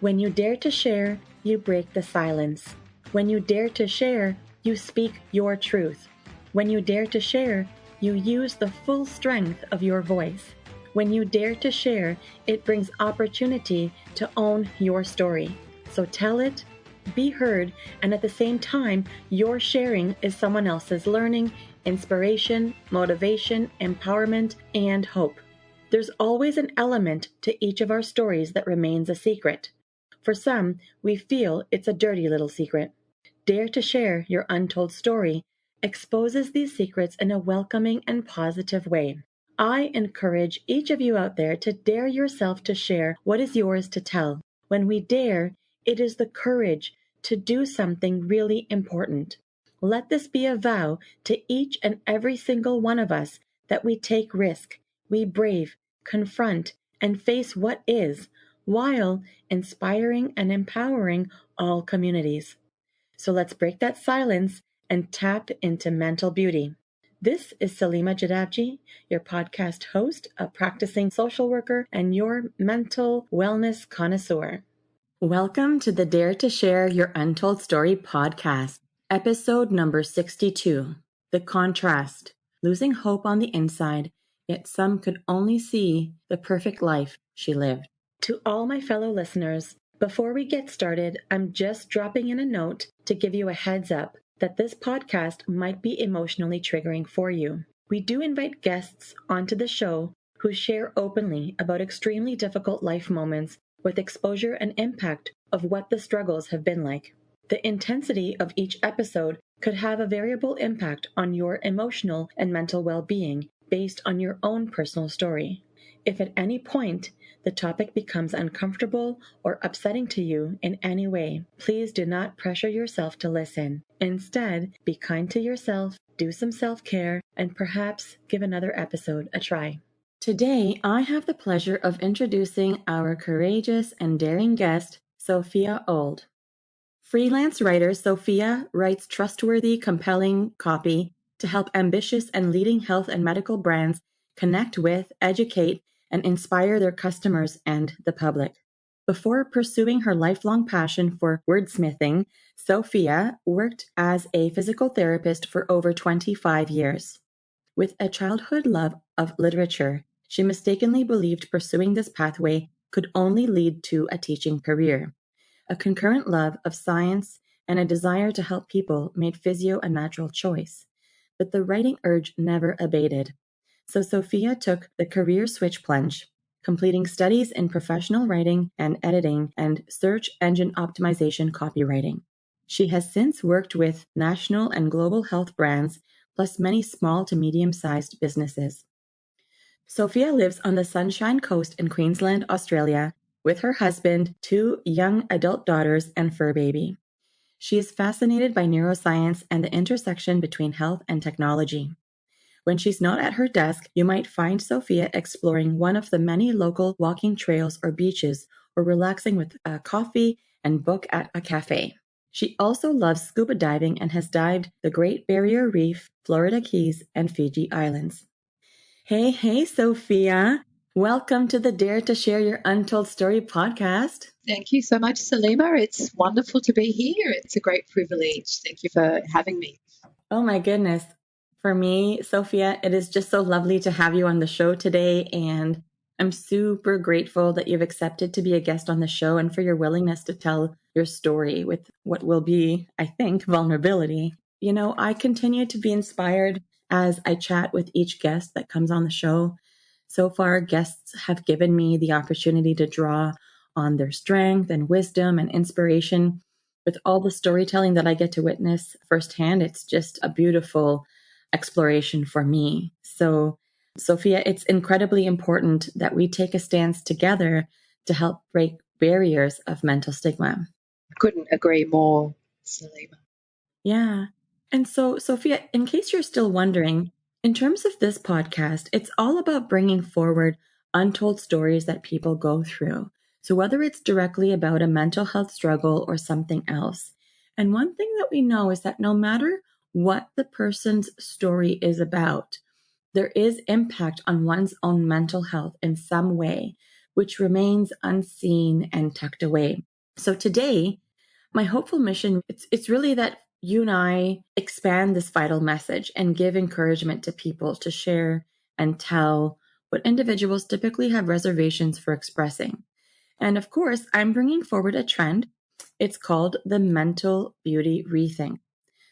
When you dare to share, you break the silence. When you dare to share, you speak your truth. When you dare to share, you use the full strength of your voice. When you dare to share, it brings opportunity to own your story. So tell it, be heard, and at the same time, your sharing is someone else's learning, inspiration, motivation, empowerment, and hope. There's always an element to each of our stories that remains a secret. For some, we feel it's a dirty little secret. Dare to share your untold story exposes these secrets in a welcoming and positive way. I encourage each of you out there to dare yourself to share what is yours to tell. When we dare, it is the courage to do something really important. Let this be a vow to each and every single one of us that we take risk, we brave, confront, and face what is, while inspiring and empowering all communities. So let's break that silence and tap into mental beauty. This is Salima Jadabji, your podcast host, a practicing social worker, and your mental wellness connoisseur. Welcome to the Dare to Share Your Untold Story podcast, episode number 62, The Contrast, Losing Hope on the Inside, Yet Some Could Only See the Perfect Life She Lived. To all my fellow listeners, before we get started, I'm just dropping in a note to give you a heads up that this podcast might be emotionally triggering for you. We do invite guests onto the show who share openly about extremely difficult life moments with exposure and impact of what the struggles have been like. The intensity of each episode could have a variable impact on your emotional and mental well-being based on your own personal story. If at any point the topic becomes uncomfortable or upsetting to you in any way, please do not pressure yourself to listen. Instead, be kind to yourself, do some self-care, and perhaps give another episode a try. Today, I have the pleasure of introducing our courageous and daring guest, Sophia Old. Freelance writer Sophia writes trustworthy, compelling copy to help ambitious and leading health and medical brands connect with, educate, and inspire their customers and the public. Before pursuing her lifelong passion for wordsmithing, Sophia worked as a physical therapist for over 25 years. With a childhood love of literature, she mistakenly believed pursuing this pathway could only lead to a teaching career. A concurrent love of science and a desire to help people made physio a natural choice. But the writing urge never abated. So Sophia took the career switch plunge, completing studies in professional writing and editing and search engine optimization copywriting. She has since worked with national and global health brands, plus many small to medium-sized businesses. Sophia lives on the Sunshine Coast in Queensland, Australia, with her husband, 2 young adult daughters, and fur baby. She is fascinated by neuroscience and the intersection between health and technology. When she's not at her desk, you might find Sophia exploring one of the many local walking trails or beaches, or relaxing with a coffee and book at a cafe. She also loves scuba diving and has dived the Great Barrier Reef, Florida Keys, and Fiji Islands. Hey, Sophia. Welcome to the Dare to Share Your Untold Story podcast. Thank you so much, Salima. It's wonderful to be here. It's a great privilege. Thank you for having me. Oh my goodness. For me, Sophia, it is just so lovely to have you on the show today, and I'm super grateful that you've accepted to be a guest on the show and for your willingness to tell your story with what will be, I think, vulnerability. You know, I continue to be inspired as I chat with each guest that comes on the show. So far, guests have given me the opportunity to draw on their strength and wisdom and inspiration. With all the storytelling that I get to witness firsthand, it's just a beautiful exploration for me. So, Sophia, it's incredibly important that we take a stance together to help break barriers of mental stigma. I couldn't agree more, Salima. Yeah. And so, Sophia, in case you're still wondering, in terms of this podcast, it's all about bringing forward untold stories that people go through. So whether it's directly about a mental health struggle or something else. And one thing that we know is that no matter what the person's story is about, there is impact on one's own mental health in some way, which remains unseen and tucked away. So today, my hopeful mission, it's really that you and I expand this vital message and give encouragement to people to share and tell what individuals typically have reservations for expressing. And of course, I'm bringing forward a trend. It's called the mental beauty rethink.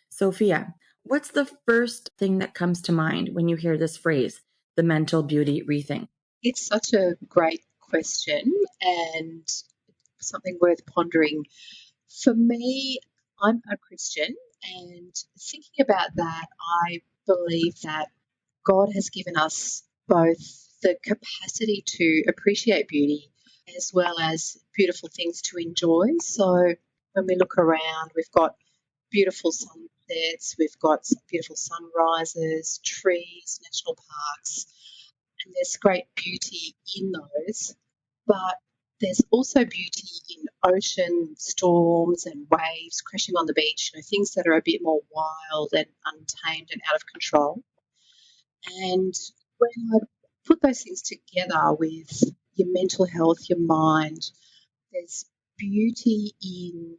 Sophia, what's the first thing that comes to mind when you hear this phrase, the mental beauty rethink? It's such a great question and something worth pondering. For me, I'm a Christian, and thinking about that, I believe that God has given us both the capacity to appreciate beauty as well as beautiful things to enjoy. So when we look around, we've got beautiful sunsets, we've got beautiful sunrises, trees, national parks, and there's great beauty in those. But there's also beauty in ocean storms and waves crashing on the beach, things that are a bit more wild and untamed and out of control. And when I put those things together with your mental health, your mind, there's beauty in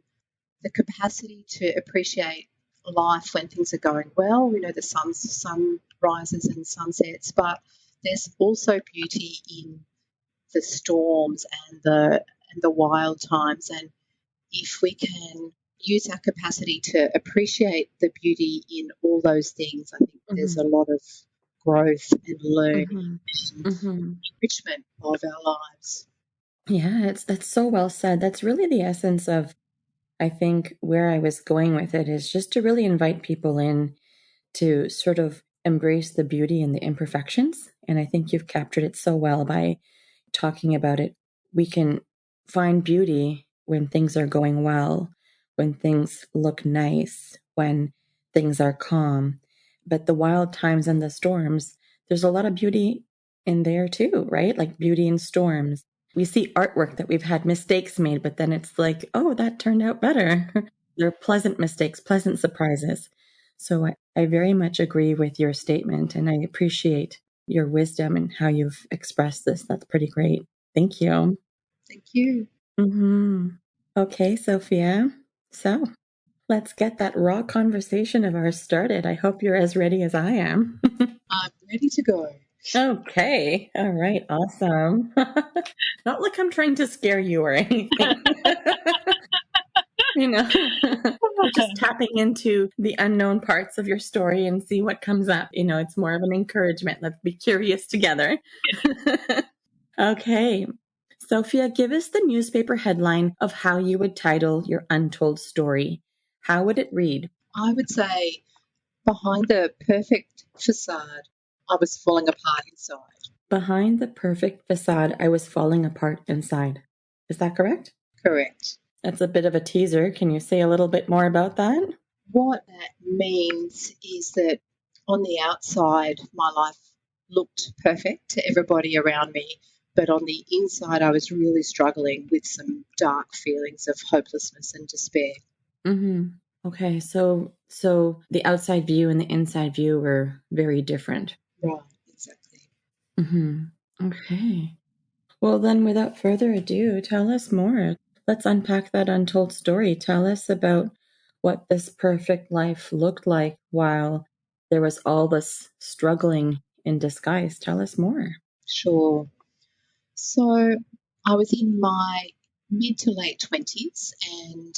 the capacity to appreciate life when things are going well. We know the sun rises and sunsets, but there's also beauty in the storms and the wild times. And if we can use our capacity to appreciate the beauty in all those things, I think there's a Mm-hmm. lot of growth and learning Mm-hmm. and Mm-hmm. enrichment of our lives. Yeah, it's that's so well said. That's really the essence of, I think, where I was going with it is just to really invite people in to sort of embrace the beauty and the imperfections. And I think you've captured it so well by talking about it. We can find beauty when things are going well, when things look nice, when things are calm. But the wild times and the storms, there's a lot of beauty in there too, right? Like beauty in storms. We see artwork that we've had mistakes made, but then it's like, oh, that turned out better. They're pleasant mistakes, pleasant surprises. So I very much agree with your statement, and I appreciate your wisdom and how you've expressed this. That's pretty great. Thank you. Thank you. Hmm. Okay, Sophia. So let's get that raw conversation of ours started. I hope you're as ready as I am. I'm ready to go. Okay. All right. Awesome. Not like I'm trying to scare you or anything. you know, we're just tapping into the unknown parts of your story and see what comes up. It's more of an encouragement. Let's be curious together. Okay. Sophia, give us the newspaper headline of how you would title your untold story. How would it read? I would say behind the perfect facade, I was falling apart inside. Behind the perfect facade, I was falling apart inside. Is that correct? Correct. That's a bit of a teaser. Can you say a little bit more about that? What that means is that on the outside, my life looked perfect to everybody around me, but on the inside, I was really struggling with some dark feelings of hopelessness and despair. Mm-hmm. Okay, so the outside view and the inside view were very different. Right, exactly. Mm-hmm. Okay. Well, then, without further ado, tell us more. Let's unpack that untold story. Tell us about what this perfect life looked like while there was all this struggling in disguise. Tell us more. Sure. So I was in my mid to late 20s, and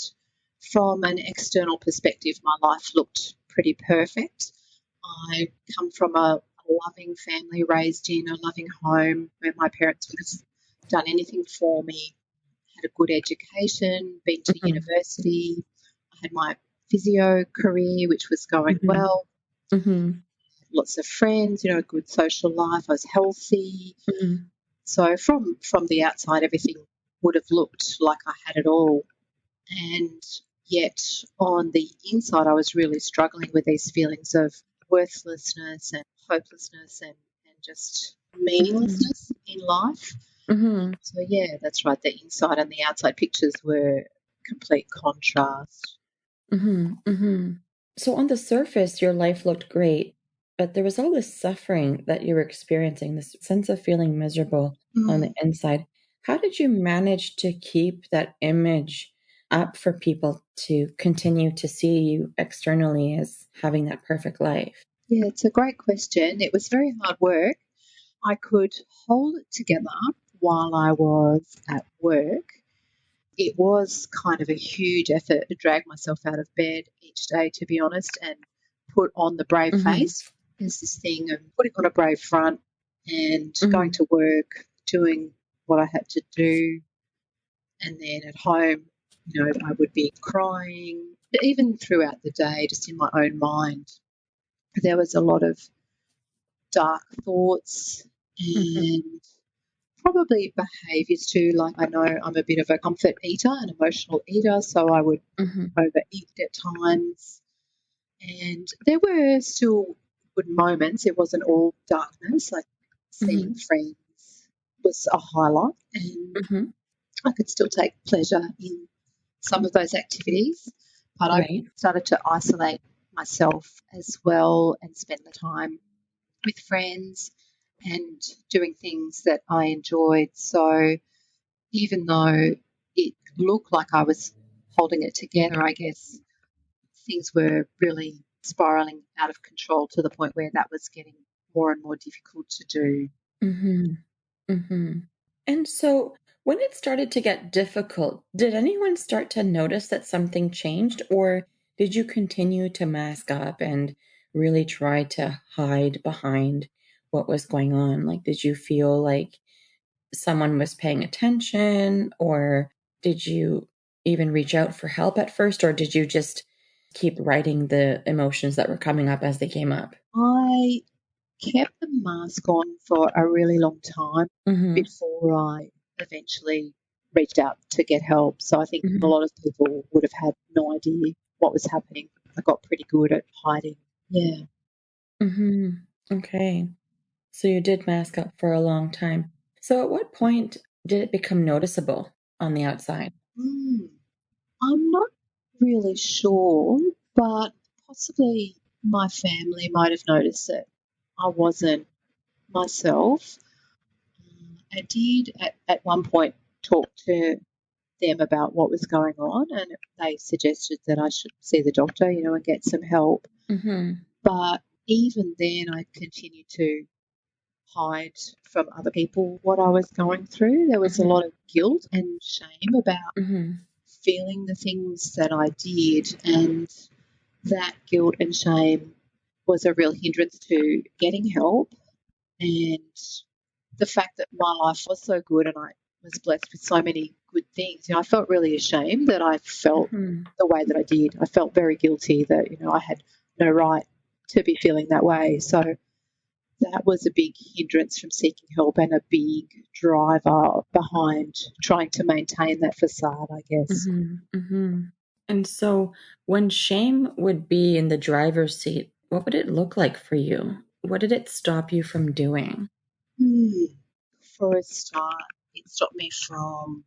from an external perspective, my life looked pretty perfect. I come from a loving family, raised in a loving home where my parents would have done anything for me, had a good education, been to Mm-hmm. university. I had my physio career, which was going Mm-hmm. well, Mm-hmm. lots of friends, a good social life. I was healthy. Mm-hmm. So from the outside, everything would have looked like I had it all. And yet on the inside, I was really struggling with these feelings of worthlessness and hopelessness and just Mm-hmm. meaninglessness in life. Mm-hmm. So, yeah, that's right. The inside and the outside pictures were complete contrast. Mm-hmm. Mm-hmm. So on the surface, your life looked great, but there was all this suffering that you were experiencing, this sense of feeling miserable on the Mm, inside. How did you manage to keep that image up for people to continue to see you externally as having that perfect life? Yeah, it's a great question. It was very hard work. I could hold it together while I was at work. It was kind of a huge effort to drag myself out of bed each day, to be honest, and put on the brave Mm-hmm. face. There's this thing of putting on a brave front and going Mm-hmm. to work, doing what I had to do. And then at home, I would be crying, even throughout the day, just in my own mind. There was a lot of dark thoughts Mm-hmm. and probably behaviours too. Like, I know I'm a bit of a comfort eater, an emotional eater, so I would Mm-hmm. overeat at times. And there were still good moments. It wasn't all darkness. Like, Mm-hmm. seeing friends was a highlight, and Mm-hmm. I could still take pleasure in some of those activities. But I Right. started to isolate myself as well and spend the time with friends and doing things that I enjoyed. So even though it looked like I was holding it together, I guess things were really spiraling out of control to the point where that was getting more and more difficult to do. Mm-hmm. Mm-hmm. And so when it started to get difficult, did anyone start to notice that something changed, or did you continue to mask up and really try to hide behind what was going on? Like, did you feel like someone was paying attention, or did you even reach out for help at first, or did you just keep writing the emotions that were coming up as they came up? I kept the mask on for a really long time Mm-hmm. before I eventually reached out to get help. So I think a Mm-hmm. lot of people would have had no idea what was happening. I got pretty good at hiding. Yeah. Mm-hmm. Okay. So you did mask up for a long time. So at what point did it become noticeable on the outside? Mm, I'm not really sure, but possibly my family might have noticed that I wasn't myself. I did at one point talk to them about what was going on, and they suggested that I should see the doctor, and get some help. Mm-hmm. But even then, I continued to hide from other people what I was going through. There was a Mm-hmm. lot of guilt and shame about Mm-hmm. feeling the things that I did, and that guilt and shame was a real hindrance to getting help. And the fact that my life was so good and I was blessed with so many good things, I felt really ashamed that I felt Mm-hmm. the way that I did. I felt very guilty that, I had no right to be feeling that way. So that was a big hindrance from seeking help and a big driver behind trying to maintain that facade, I guess. Mm-hmm. Mm-hmm. And so when shame would be in the driver's seat, what would it look like for you? What did it stop you from doing? Hmm. For a start, it stopped me from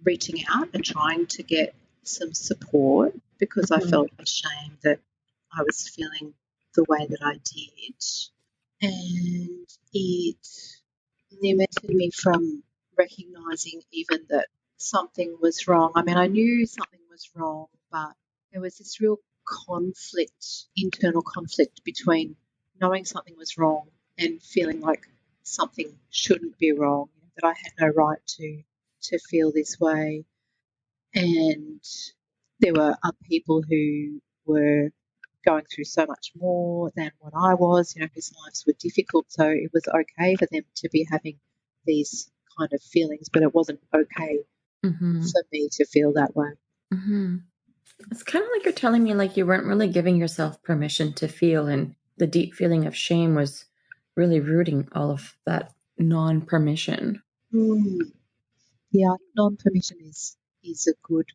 reaching out and trying to get some support because I Mm-hmm. felt ashamed that I was feeling the way that I did. And it limited me from recognizing even that something was wrong. I mean, I knew something was wrong, but there was this real conflict, internal conflict between knowing something was wrong and feeling like something shouldn't be wrong, that I had no right to feel this way. And there were other people who were going through so much more than what I was, whose lives were difficult. So it was okay for them to be having these kind of feelings, but it wasn't okay Mm-hmm. for me to feel that way. Mm-hmm. It's kind of like you're telling me like you weren't really giving yourself permission to feel, and the deep feeling of shame was really rooting all of that non-permission. Mm. Yeah, non-permission is a good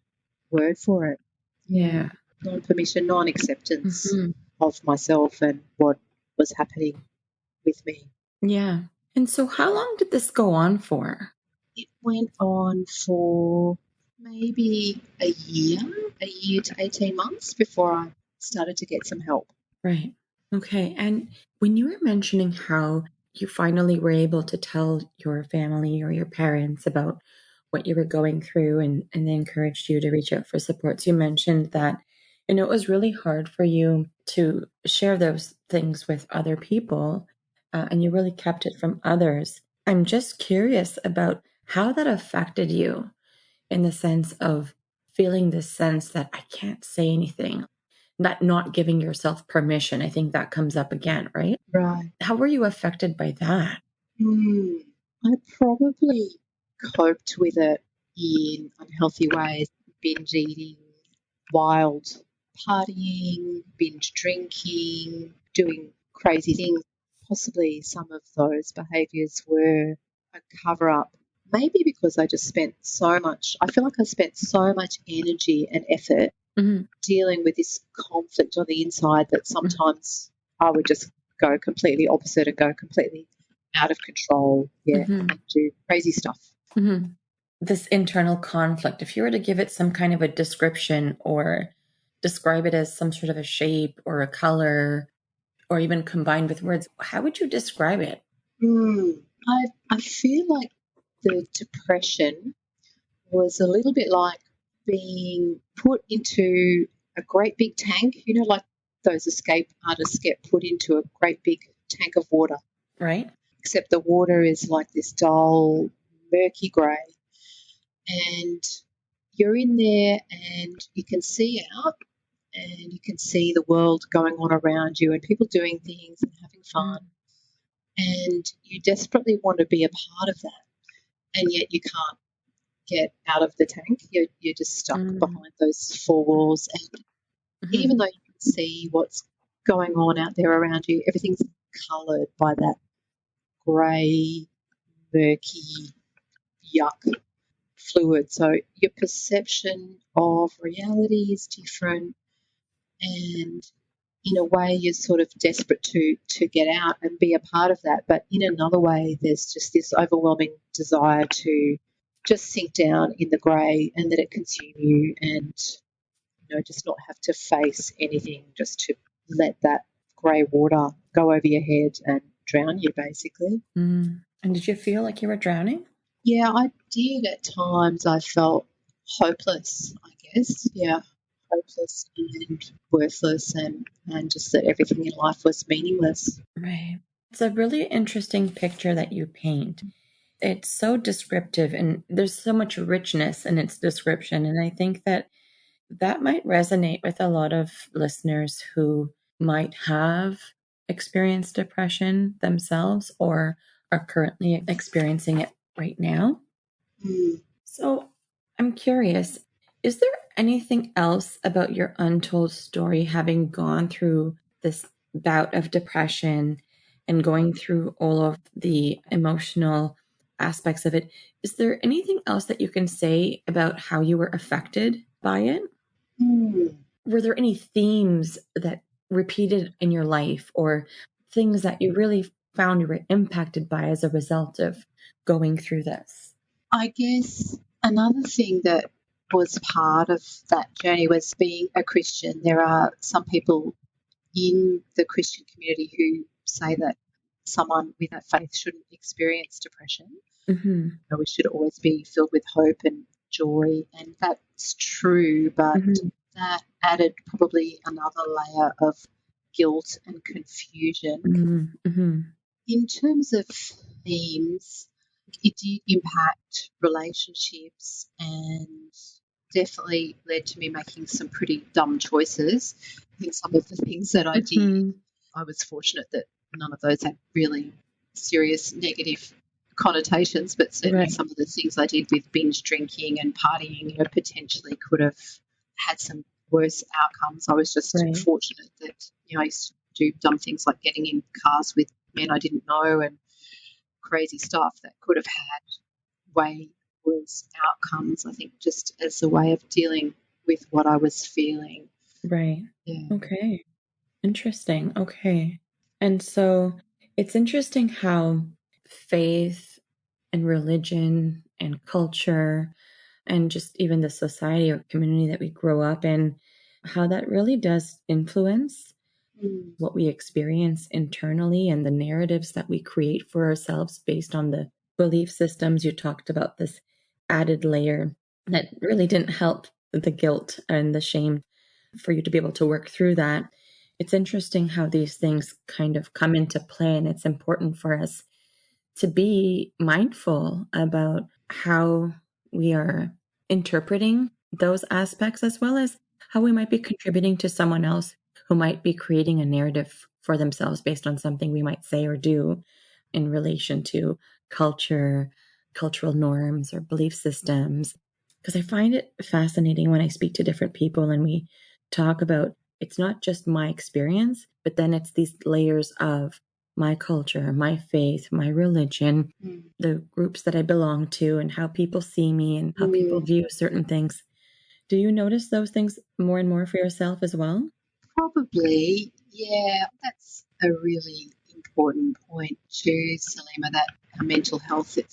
word for it. Yeah, Yeah. non-permission, non-acceptance Hmm. of myself and what was happening with me. Yeah. And so how long did this go on for? It went on for maybe a year to 18 months before I started to get some help. Right. Okay. And when you were mentioning how you finally were able to tell your family or your parents about what you were going through, and they encouraged you to reach out for supports. You mentioned that, it was really hard for you to share those things with other people, and you really kept it from others. I'm just curious about how that affected you in the sense of feeling this sense that I can't say anything, not giving yourself permission. I think that comes up again, right? Right. How were you affected by that? I probably coped with it in unhealthy ways, binge eating, wild partying, binge drinking, doing crazy things. Possibly some of those behaviours were a cover up. Maybe because I just spent so much, I feel like I spent so much energy and effort Mhm, dealing with this conflict on the inside that mhm, sometimes I would just go completely opposite and go completely out of control, yeah, mhm, and do crazy stuff. mhm. This internal conflict, if you were to give it some kind of a description or describe it as some sort of a shape or a color or even combined with words, how would you describe it? I feel like the depression was a little bit like being put into a great big tank, like those escape artists get put into a great big tank of water, Right? except the water is like this dull, murky grey, and you're in there and you can see out and you can see the world going on around you and people doing things and having fun. Mm, And you desperately want to be a part of that. And yet you can't get out of the tank. You're just stuck mm, behind those four walls. And even mhm, though you can see what's going on out there around you, everything's coloured by that grey, murky, yuck fluid. So your perception of reality is different, and in a way you're sort of desperate to get out and be a part of that. But in another way, there's just this overwhelming desire to just sink down in the grey and let it consume you, and just not have to face anything, just to let that grey water go over your head and drown you, basically. mm. And did you feel like you were drowning? Yeah, I did at times. I felt hopeless, I guess. Yeah, hopeless and worthless, and just that everything in life was meaningless. Right. It's a really interesting picture that you paint. It's so descriptive and there's so much richness in its description. And I think that that might resonate with a lot of listeners who might have experienced depression themselves or are currently experiencing it right now. Mm, So I'm curious, is there anything else about your untold story, having gone through this bout of depression and going through all of the emotional aspects of it? Is there anything else that you can say about how you were affected by it? mm. Were there any themes that repeated in your life or things that you really found you were impacted by as a result of going through this? I guess another thing that was part of that journey was being a Christian. There are some people in the Christian community who say that someone with that faith shouldn't experience depression. Hmm. We should always be filled with hope and joy, and that's true, but Hmm. that added probably another layer of guilt and confusion. Mhm, mhm. In terms of themes, it did impact relationships and definitely led to me making some pretty dumb choices. I think some of the things that I did, Mhm. I was fortunate that none of those had really serious negative connotations, but certainly Right, some of the things I did with binge drinking and partying, potentially could have had some worse outcomes. I was just right. fortunate that, I used to do dumb things like getting in cars with men I didn't know and crazy stuff that could have had way worse outcomes, I think, just as a way of dealing with what I was feeling. Right. Yeah. Okay. Interesting. Okay. And so it's interesting how faith and religion and culture and just even the society or community that we grow up in, how that really does influence Mm. what we experience internally and the narratives that we create for ourselves based on the belief systems. You talked about this added layer that really didn't help the guilt and the shame for you to be able to work through that. It's interesting how these things kind of come into play, and it's important for us to be mindful about how we are interpreting those aspects, as well as how we might be contributing to someone else who might be creating a narrative for themselves based on something we might say or do in relation to culture, cultural norms, or belief systems. Because I find it fascinating when I speak to different people and we talk about it's not just my experience, but then it's these layers of my culture, my faith, my religion, Mm. the groups that I belong to, and how people see me and how people Mm. view certain things. Do you notice those things more and more for yourself as well? Probably, yeah, that's a really important point too, Salima, that our mental health, it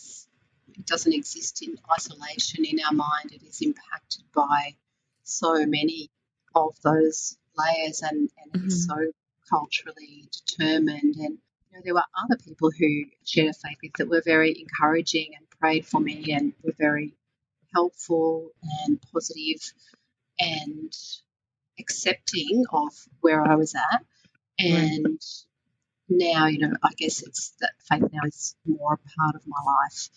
doesn't exist in isolation in our mind. It is impacted by so many of those layers, and it is Hmm. so culturally determined. And there were other people who shared a faith with that were very encouraging and prayed for me and were very helpful and positive and accepting of where I was at. Right. And now, I guess it's that faith now is more a part of my life,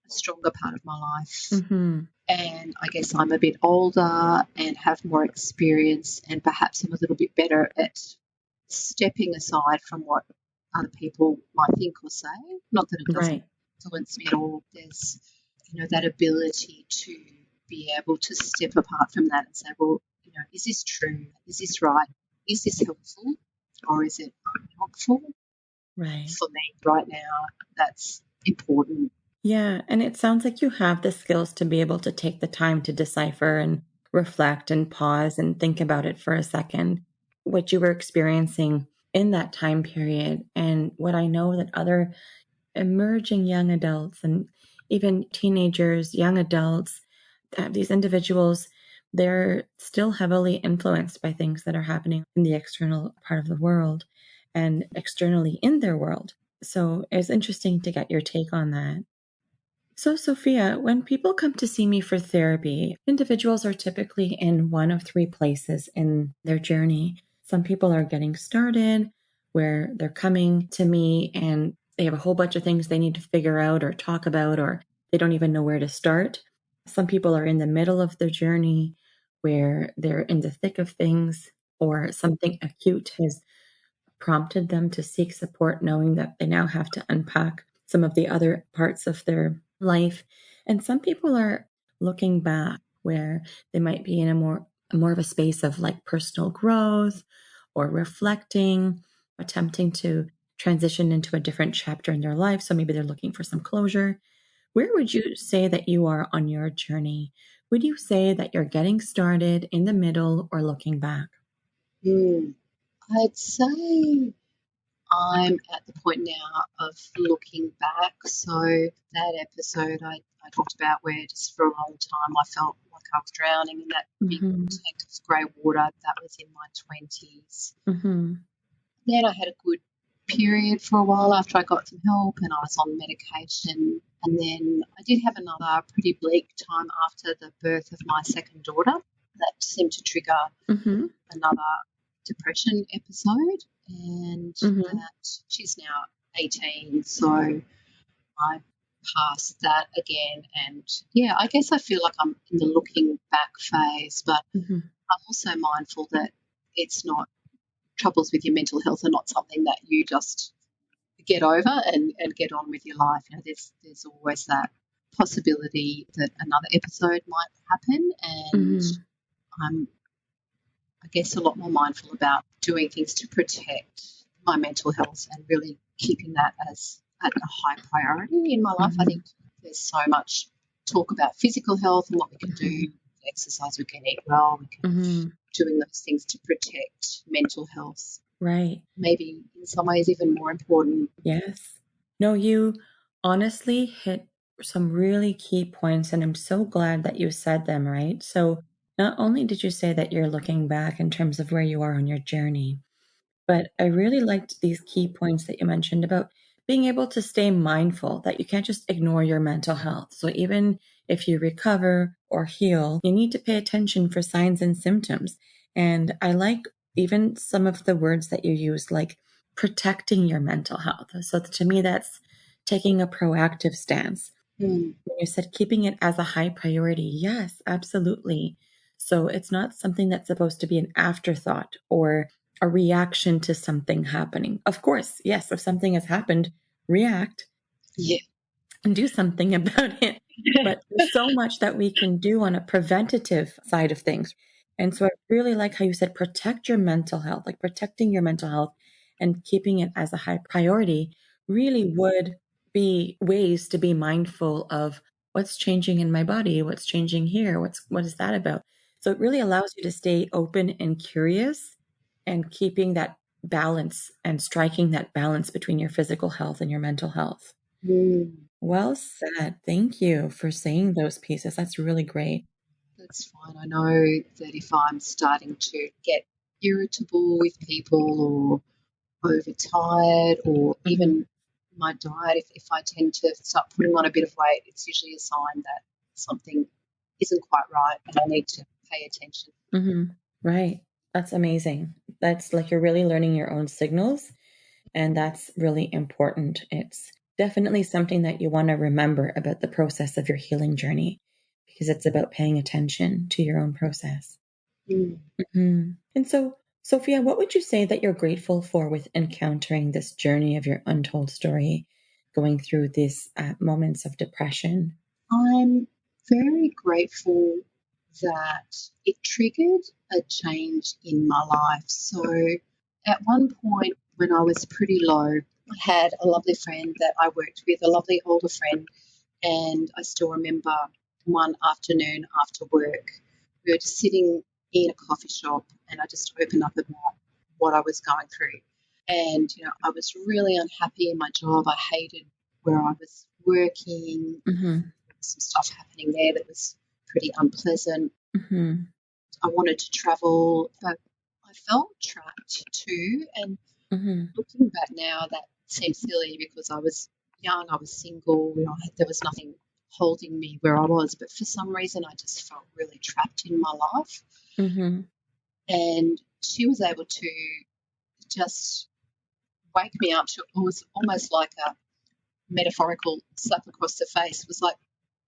a stronger part of my life. Hmm. And I guess I'm a bit older and have more experience, and perhaps I'm a little bit better at stepping aside from what other people might think or say. Not that it doesn't Right. influence me at all. There's, that ability to be able to step apart from that and say, well, is this true? Is this right? Is this helpful? Or is it unhelpful? Right. For me right now, that's important. Yeah. And it sounds like you have the skills to be able to take the time to decipher and reflect and pause and think about it for a second, what you were experiencing in that time period. And what I know that other emerging young adults and even teenagers, young adults, these individuals, they're still heavily influenced by things that are happening in the external part of the world and externally in their world. So it's interesting to get your take on that. So, Sophia, when people come to see me for therapy, individuals are typically in one of three places in their journey. Some people are getting started, where they're coming to me and they have a whole bunch of things they need to figure out or talk about, or they don't even know where to start. Some people are in the middle of their journey, where they're in the thick of things, or something acute has prompted them to seek support, knowing that they now have to unpack some of the other parts of their life. And some people are looking back, where they might be in a more of a space of like personal growth or reflecting, attempting to transition into a different chapter in their life. So maybe they're looking for some closure. Where would you say that you are on your journey? Would you say that you're getting started, in the middle, or looking back? Mm. I'd say I'm at the point now of looking back. So that episode I talked about where just for a long time I felt like I was drowning in that big Hmm. tank of grey water, that was in my 20s. Hmm. Then I had a good period for a while after I got some help and I was on medication. And then I did have another pretty bleak time after the birth of my second daughter that seemed to trigger Hmm. another depression episode. And Hmm. that she's now 18. So I passed that again. And yeah, I guess I feel like I'm in the looking back phase, but Hmm. I'm also mindful that it's not troubles with your mental health are not something that you just get over and get on with your life. There's always that possibility that another episode might happen, and Hmm. I'm, I guess, a lot more mindful about doing things to protect my mental health and really keeping that as at a high priority in my life. I think Hmm. there's so much talk about physical health and what we can do, exercise, we can eat well, we can Hmm. doing those things to protect mental health Right. maybe in some ways even more important. Yes. No, you honestly hit some really key points, and I'm so glad that you said them, right? So, not only did you say that you're looking back in terms of where you are on your journey, but I really liked these key points that you mentioned about being able to stay mindful that you can't just ignore your mental health. So even if you recover or heal, you need to pay attention for signs and symptoms. And I like even some of the words that you use, like protecting your mental health. So to me, that's taking a proactive stance. Mm. When you said keeping it as a high priority, yes, absolutely. So it's not something that's supposed to be an afterthought or a reaction to something happening. Of course, yes, if something has happened, react Yeah. and do something about it. But there's so much that we can do on a preventative side of things. And so I really like how you said protect your mental health, like protecting your mental health and keeping it as a high priority really would be ways to be mindful of what's changing in my body, what's changing here, what is that about? So it really allows you to stay open and curious and keeping that balance and striking that balance between your physical health and your mental health. Mm. Well said. Thank you for saying those pieces. That's really great. That's fine. I know that if I'm starting to get irritable with people or overtired or Mhm. even my diet, if I tend to start putting on a bit of weight, it's usually a sign that something isn't quite right and I need to pay attention. Mhm. Right. That's amazing. That's like you're really learning your own signals, and that's really important. It's definitely something that you want to remember about the process of your healing journey because it's about paying attention to your own process. Mm. And so, Sophia, what would you say that you're grateful for with encountering this journey of your untold story, going through these moments of depression? I'm very grateful that it triggered a change in my life. So, at one point when I was pretty low, I had a lovely friend that I worked with, a lovely older friend, and I still remember one afternoon after work, we were just sitting in a coffee shop, and I just opened up about what I was going through. And, I was really unhappy in my job. I hated where I was working. Mm-hmm. Some stuff happening there that was pretty unpleasant. Mm-hmm. I wanted to travel, but I felt trapped too. And Mm-hmm. looking back now, that seems silly because I was young, I was single, there was nothing holding me where I was. But for some reason, I just felt really trapped in my life. Mm-hmm. And she was able to just wake me up to it was almost like a metaphorical slap across the face. It was like,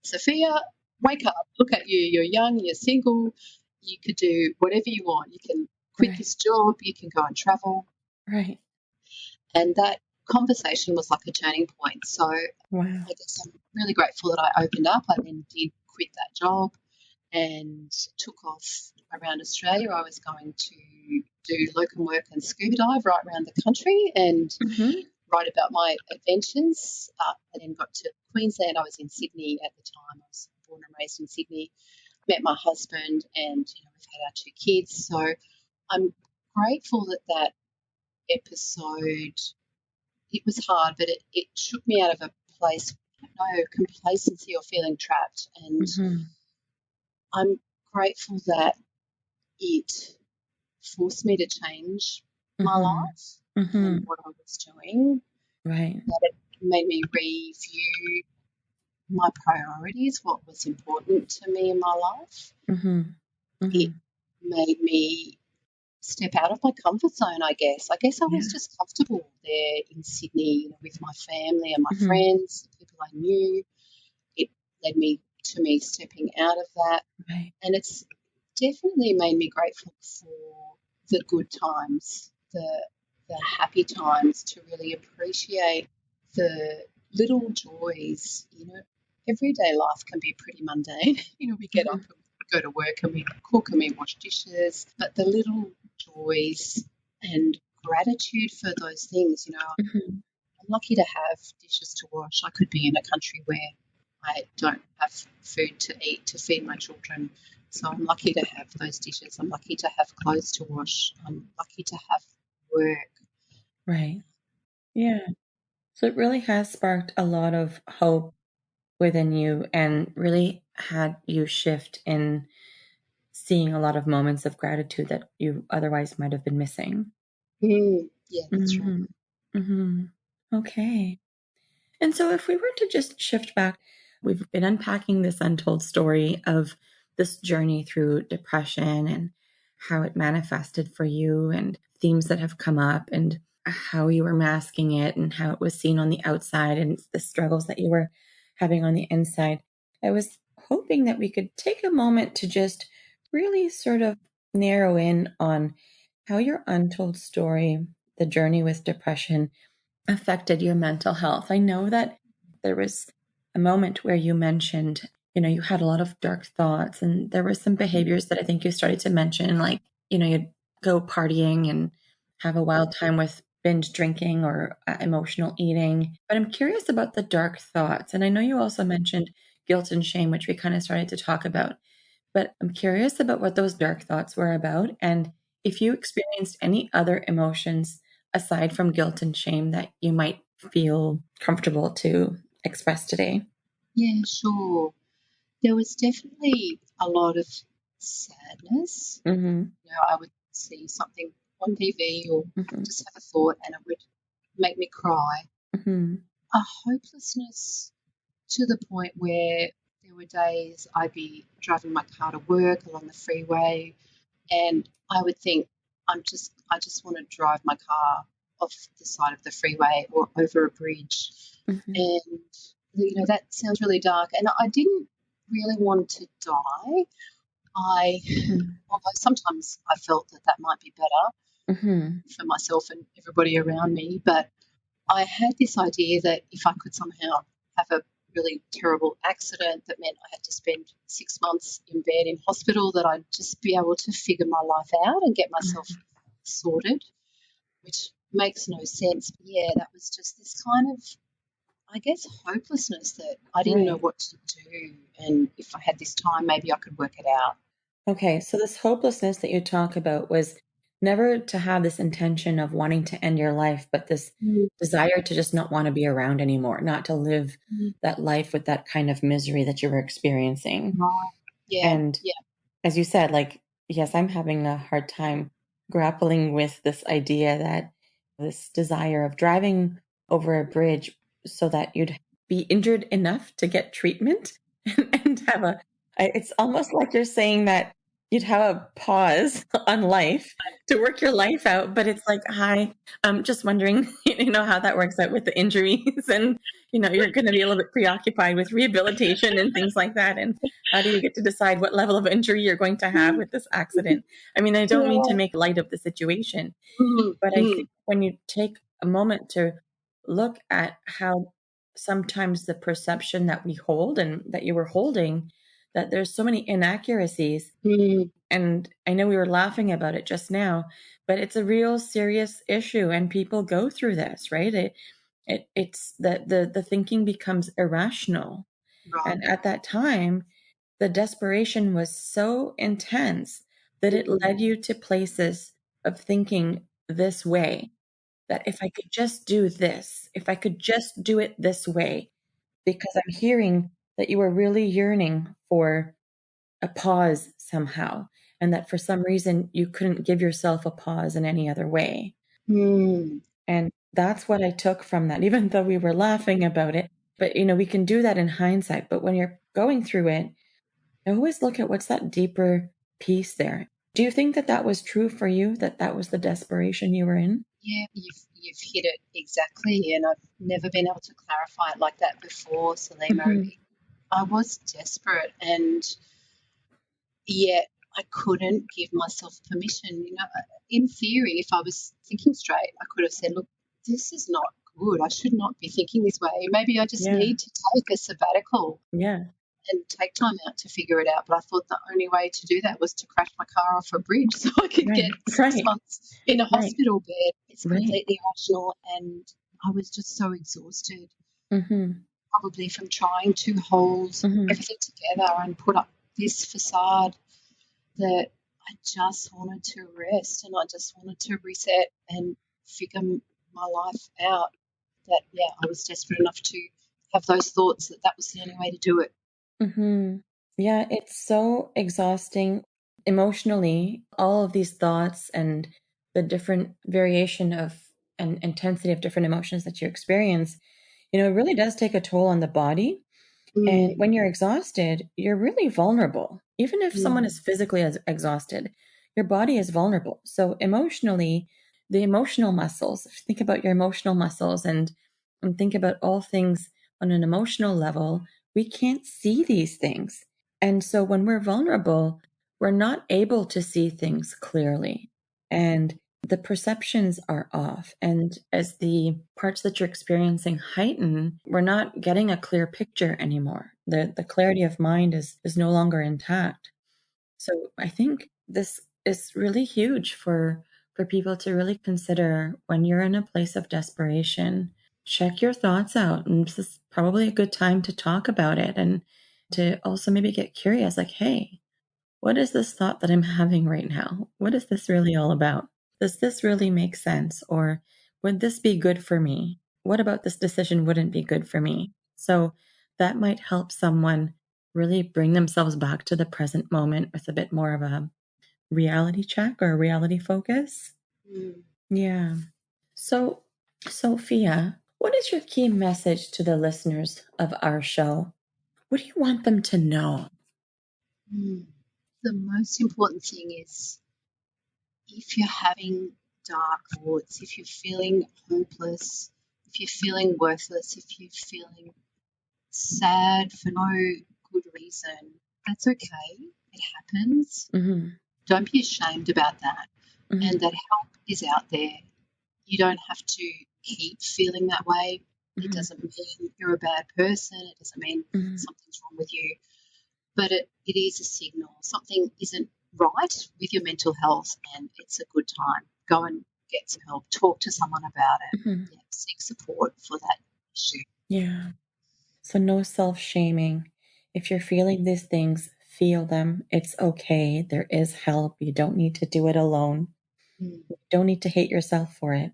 Sophia, wake up, look at you, you're young, you're single, you could do whatever you want. You can quit Right. this job, you can go and travel. Right. And that conversation was like a turning point. So I Wow. guess I'm really grateful that I opened up. I then did quit that job and took off around Australia. I was going to do locum work and scuba dive right around the country and Mm-hmm. write about my adventures. I then got to Queensland. I was in Sydney at the time. I was born and raised in Sydney. Met my husband, and we've had our two kids. So I'm grateful that that episode. It was hard, but it took me out of a place, I don't know, complacency or feeling trapped. And Mm-hmm. I'm grateful that it forced me to change my Mm-hmm. life and Mm-hmm. what I was doing. Right. That it made me review my priorities, what was important to me in my life. Mm-hmm. It Mm-hmm. made me step out of my comfort zone, I guess. I guess I was Yeah. just comfortable there in Sydney, with my family and my Mm-hmm. friends, the people I knew. It led me to me stepping out of that. Right. And it's definitely made me grateful for the good times, the happy times, to really appreciate the little joys. Everyday life can be pretty mundane. We get up Mm-hmm. and go to work and we cook and we wash dishes, but the little joys and gratitude for those things. Mm-hmm. I'm lucky to have dishes to wash. I could be in a country where I don't have food to eat to feed my children. So I'm lucky to have those dishes. I'm lucky to have clothes to wash. I'm lucky to have work. Right. Yeah. So it really has sparked a lot of hope within you and really had you shift in seeing a lot of moments of gratitude that you otherwise might have been missing. Mm, yeah, that's right. Mm-hmm. Mm-hmm. Okay. And so, if we were to just shift back, we've been unpacking this untold story of this journey through depression and how it manifested for you, and themes that have come up, and how you were masking it, and how it was seen on the outside, and the struggles that you were having on the inside. I was hoping that we could take a moment to just really sort of narrow in on how your untold story, the journey with depression, affected your mental health. I know that there was a moment where you mentioned, you had a lot of dark thoughts, and there were some behaviors that I think you started to mention, like, you'd go partying and have a wild time with binge drinking or emotional eating. But I'm curious about the dark thoughts. And I know you also mentioned guilt and shame, which we kind of started to talk about. But I'm curious about what those dark thoughts were about, and if you experienced any other emotions aside from guilt and shame that you might feel comfortable to express today. Yeah, sure. There was definitely a lot of sadness. Mm-hmm. I would see something on TV or Mm-hmm. just have a thought and it would make me cry. Mm-hmm. A hopelessness to the point where there were days I'd be driving my car to work along the freeway and I would think, I just want to drive my car off the side of the freeway or over a bridge. Mm-hmm. And, that sounds really dark. And I didn't really want to die. Although sometimes I felt that that might be better Mm-hmm. for myself and everybody around me, but I had this idea that if I could somehow have a really terrible accident that meant I had to spend 6 months in bed in hospital, that I'd just be able to figure my life out and get myself sorted, which makes no sense. But yeah, that was just this kind of, I guess, hopelessness that I didn't know Right. what to do. And if I had this time, maybe I could work it out. Okay, so this hopelessness that you talk about was never to have this intention of wanting to end your life, but this Mm, desire to just not want to be around anymore, not to live mm, that life with that kind of misery that you were experiencing. right. Yeah, And yeah. as you said, like, yes, I'm having a hard time grappling with this idea that this desire of driving over a bridge so that you'd be injured enough to get treatment and have it's almost like you're saying that you'd have a pause on life to work your life out. But it's like, hi, I'm just wondering, how that works out with the injuries. And, you're going to be a little bit preoccupied with rehabilitation and things like that. And how do you get to decide what level of injury you're going to have with this accident? I mean, I don't mean to Yeah. make light of the situation, Mm, but I mm, think when you take a moment to look at how sometimes the perception that we hold and that you were holding, that there's so many inaccuracies. mm, And I know we were laughing about it just now, but it's a real serious issue, and people go through this, right? It's the thinking becomes irrational. right. And at that time, the desperation was so intense that it Mm, led you to places of thinking this way, that if I could just do this, if I could just do it this way, because I'm hearing that you were really yearning for a pause somehow, and that for some reason you couldn't give yourself a pause in any other way. mm. And that's what I took from that, even though we were laughing about it. But, we can do that in hindsight. But when you're going through it, I always look at what's that deeper piece there. Do you think that that was true for you, that that was the desperation you were in? Yeah, you've hit it exactly, and I've never been able to clarify it like that before, Salima. Hmm. I was desperate, and yet I couldn't give myself permission. In theory, if I was thinking straight, I could have said, "Look, this is not good. I should not be thinking this way. Maybe I just Yeah. need to take a sabbatical Yeah. and take time out to figure it out." But I thought the only way to do that was to crash my car off a bridge so I could Right. get six Right. months in a Right. hospital bed. It's Right. completely irrational, and I was just so exhausted, Hmm. probably from trying to hold Hmm. everything together and put up this facade, that I just wanted to rest and I just wanted to reset and figure my life out. That, yeah, I was desperate enough to have those thoughts that that was the only way to do it. Hmm. Yeah, it's so exhausting emotionally, all of these thoughts and the different variation of and intensity of different emotions that you experience. It really does take a toll on the body. And Mm, when you're exhausted, you're really vulnerable. Even if someone mm, is physically exhausted, your body is vulnerable. So emotionally, the emotional muscles, if you think about your emotional muscles and think about all things on an emotional level, we can't see these things. And so when we're vulnerable, we're not able to see things clearly. And the perceptions are off. And as the parts that you're experiencing heighten, we're not getting a clear picture anymore. The clarity of mind is no longer intact. So I think this is really huge for people to really consider when you're in a place of desperation. Check your thoughts out. And this is probably a good time to talk about it and to also maybe get curious, like, hey, what is this thought that I'm having right now? What is this really all about? Does this really make sense? Or would this be good for me? What about this decision wouldn't be good for me? So that might help someone really bring themselves back to the present moment with a bit more of a reality check or a reality focus. mm, Yeah. So, Sophia, what is your key message to the listeners of our show? What do you want them to know? mm. The most important thing is if you're having dark thoughts, if you're feeling hopeless, if you're feeling worthless, if you're feeling sad for no good reason, that's okay. It happens. Hmm. Don't be ashamed about that. Hmm. And that help is out there. You don't have to keep feeling that way. It Hmm. doesn't mean you're a bad person. It doesn't mean Hmm. something's wrong with you. But it is a signal. Something isn't right with your mental health, and it's a good time. Go and get some help. Talk to someone about it. Hmm. Yeah, seek support for that issue. Yeah. So, no self shaming. If you're feeling these things, feel them. It's okay. There is help. You don't need to do it alone. Mm, You don't need to hate yourself for it.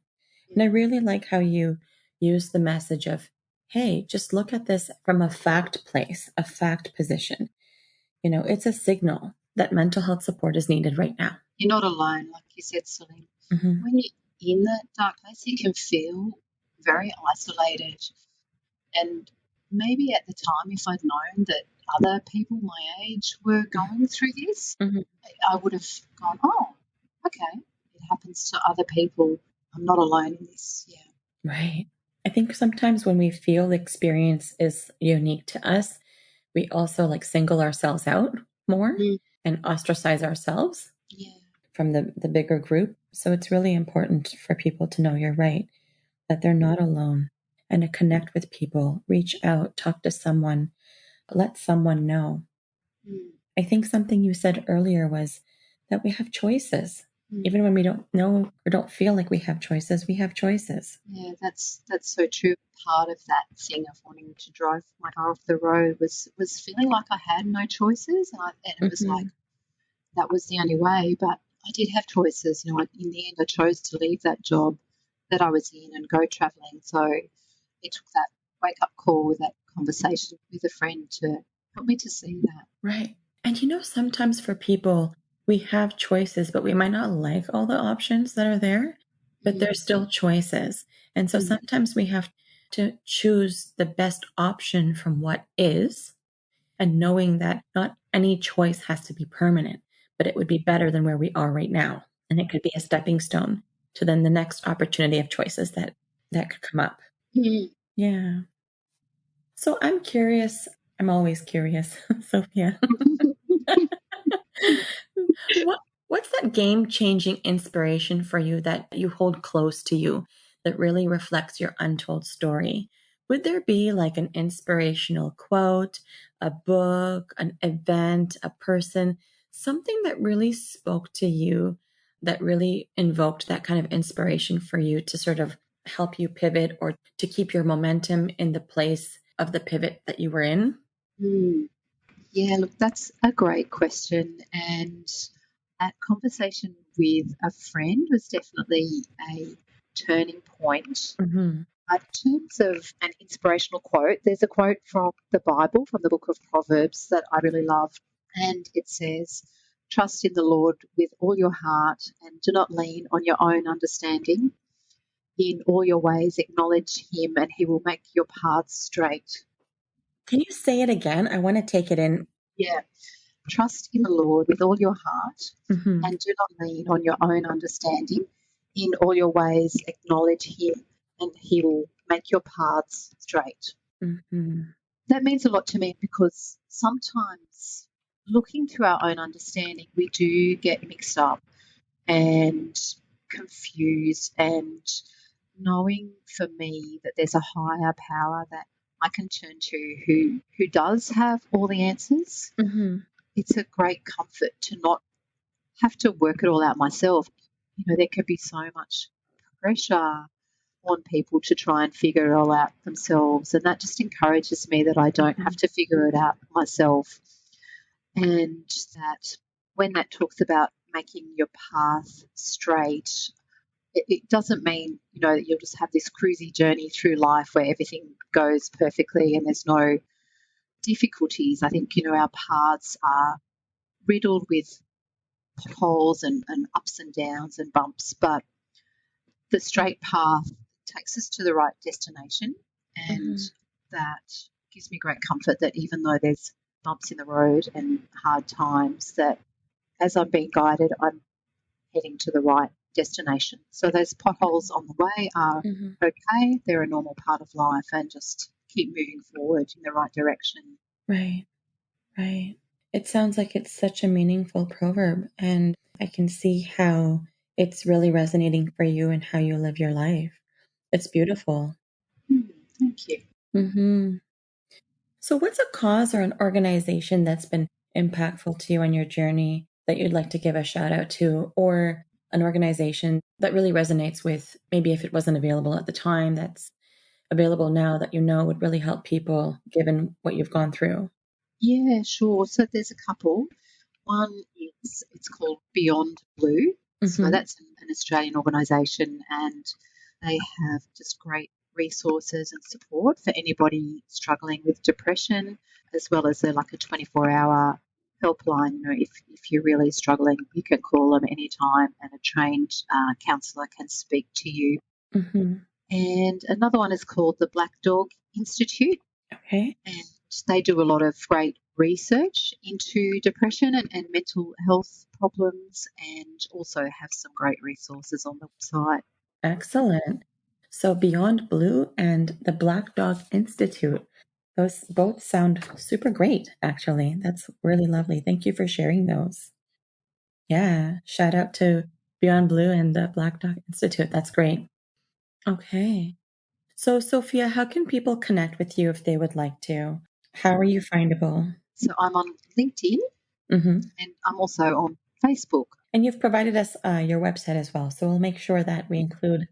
And I mm, really like how you use the message of, hey, just look at this from a fact place, a fact position. It's a signal that mental health support is needed right now. You're not alone, like you said, Celine. Hmm. When you're in that dark place, you can feel very isolated. And maybe at the time, if I'd known that other people my age were going through this, Hmm. I would have gone, oh, okay, it happens to other people. I'm not alone in this. Yeah. Right. I think sometimes when we feel the experience is unique to us, we also like single ourselves out more Mm, and ostracize ourselves yeah. from the bigger group. So it's really important for people to know you're right, that they're not alone and to connect with people, reach out, talk to someone, let someone know. Mm, I think something you said earlier was that we have choices. mm. Even when we don't know or don't feel like we have choices, we have choices. Yeah, that's so true. Part of that thing of wanting to drive my car off the road was feeling like I had no choices, and it was like Hmm. that was the only way. But I did have choices. In the end, I chose to leave that job that I was in and go travelling. So it took that wake up call, that conversation with a friend to help me to see that. Right. And sometimes for people, we have choices, but we might not like all the options that are there, but Mm, there's still choices. And so mm, sometimes we have to choose the best option from what is, and knowing that not any choice has to be permanent, but it would be better than where we are right now. And it could be a stepping stone to then the next opportunity of choices that could come up. mm. Yeah. So I'm curious. I'm always curious, Sophia. What what's that game-changing inspiration for you that you hold close to you that really reflects your untold story? Would there be like an inspirational quote, a book, an event, a person, something that really spoke to you that really invoked that kind of inspiration for you to sort of help you pivot or to keep your momentum in the place of the pivot that you were in? Mm. Yeah, look, that's a great question. And that conversation with a friend was definitely a turning point. Hmm. In terms of an inspirational quote, there's a quote from the Bible, from the book of Proverbs, that I really love. And it says, trust in the Lord with all your heart and do not lean on your own understanding. In all your ways, acknowledge him, and he will make your paths straight. Can you say it again? I want to take it in. Yeah. Trust in the Lord with all your heart Hmm. and do not lean on your own understanding. In all your ways, acknowledge him, and he will make your paths straight. Hmm. That means a lot to me because sometimes looking to our own understanding, we do get mixed up and confused, and knowing for me that there's a higher power that I can turn to who does have all the answers. Hmm. It's a great comfort to not have to work it all out myself. You know, there can be so much pressure on people to try and figure it all out themselves, and that just encourages me that I don't have to figure it out myself. And that when that talks about making your path straight, it doesn't mean, you know, that you'll just have this cruisy journey through life where everything goes perfectly and there's no difficulties. I think, you know, our paths are riddled with potholes and ups and downs and bumps, but the straight path takes us to the right destination. And Hmm. that gives me great comfort that even though there's bumps in the road and hard times, that as I'm being guided, I'm heading to the right destination. So those potholes on the way are Hmm. okay. They're a normal part of life, and just keep moving forward in the right direction. Right, right. It sounds like it's such a meaningful proverb, and I can see how it's really resonating for you and how you live your life. It's beautiful. Thank you. Hmm. So, what's a cause or an organization that's been impactful to you on your journey that you'd like to give a shout out to, or an organization that really resonates with maybe if it wasn't available at the time, that's available now that you know would really help people given what you've gone through? Yeah, sure. So there's a couple. One is it's called Beyond Blue. So Hmm. that's an Australian organisation, and they have just great resources and support for anybody struggling with depression, as well as they're like a 24-hour helpline. You know, if you're really struggling, you can call them anytime, and a trained counsellor can speak to you. Hmm. And another one is called the Black Dog Institute, Okay. and they do a lot of great research into depression and mental health problems, and also have some great resources on the website. Excellent. So Beyond Blue and the Black Dog Institute, those both sound super great, actually. That's really lovely. Thank you for sharing those. Yeah, shout out to Beyond Blue and the Black Dog Institute. That's great. Okay. So, Sophia, how can people connect with you if they would like to? How are you findable? So I'm on LinkedIn, Hmm. and I'm also on Facebook. And you've provided us your website as well. So we'll make sure that we include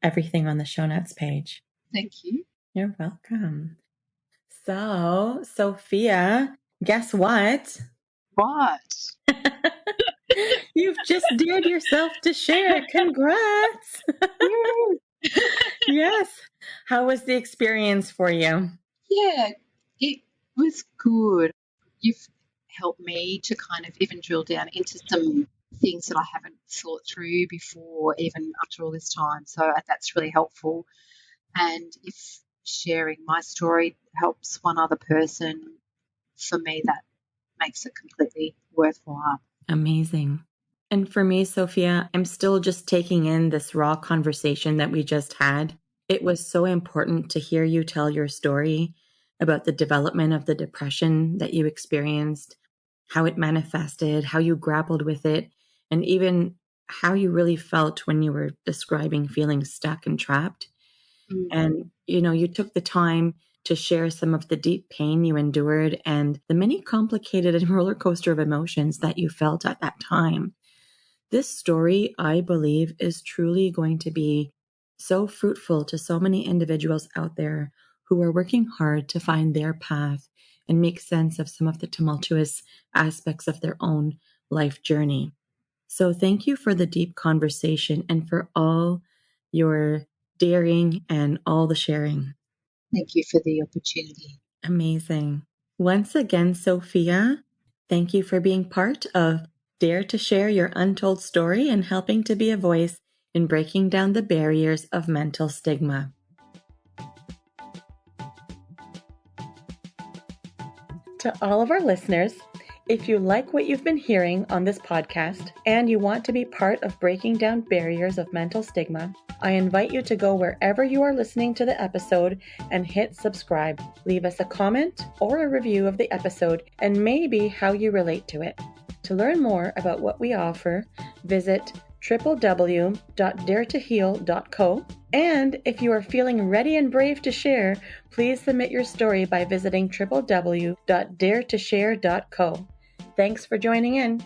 everything on the show notes page. Thank you. You're welcome. So, Sophia, guess what? Right. You've just dared yourself to share. Congrats. Woo! Yes. How was the experience for you? Yeah, it was good. You've helped me to kind of even drill down into some things that I haven't thought through before, even after all this time. So that's really helpful. And if sharing my story helps one other person, for me, that makes it completely worthwhile. Amazing. And for me, Sophia, I'm still just taking in this raw conversation that we just had. It was so important to hear you tell your story about the development of the depression that you experienced, how it manifested, how you grappled with it, and even how you really felt when you were describing feeling stuck and trapped. Mm, And, you took the time to share some of the deep pain you endured and the many complicated and roller coaster of emotions that you felt at that time. This story, I believe, is truly going to be so fruitful to so many individuals out there who are working hard to find their path and make sense of some of the tumultuous aspects of their own life journey. So, thank you for the deep conversation and for all your daring and all the sharing. thank you for the opportunity. Amazing. Once again, Sophia, thank you for being part of Dare to Share Your Untold Story and helping to be a voice in breaking down the barriers of mental stigma. To all of our listeners, if you like what you've been hearing on this podcast and you want to be part of breaking down barriers of mental stigma, I invite you to go wherever you are listening to the episode and hit subscribe. Leave us a comment or a review of the episode and maybe how you relate to it. To learn more about what we offer, visit www.daretoheal.co. And if you are feeling ready and brave to share, please submit your story by visiting www.daretoshare.co. Thanks for joining in.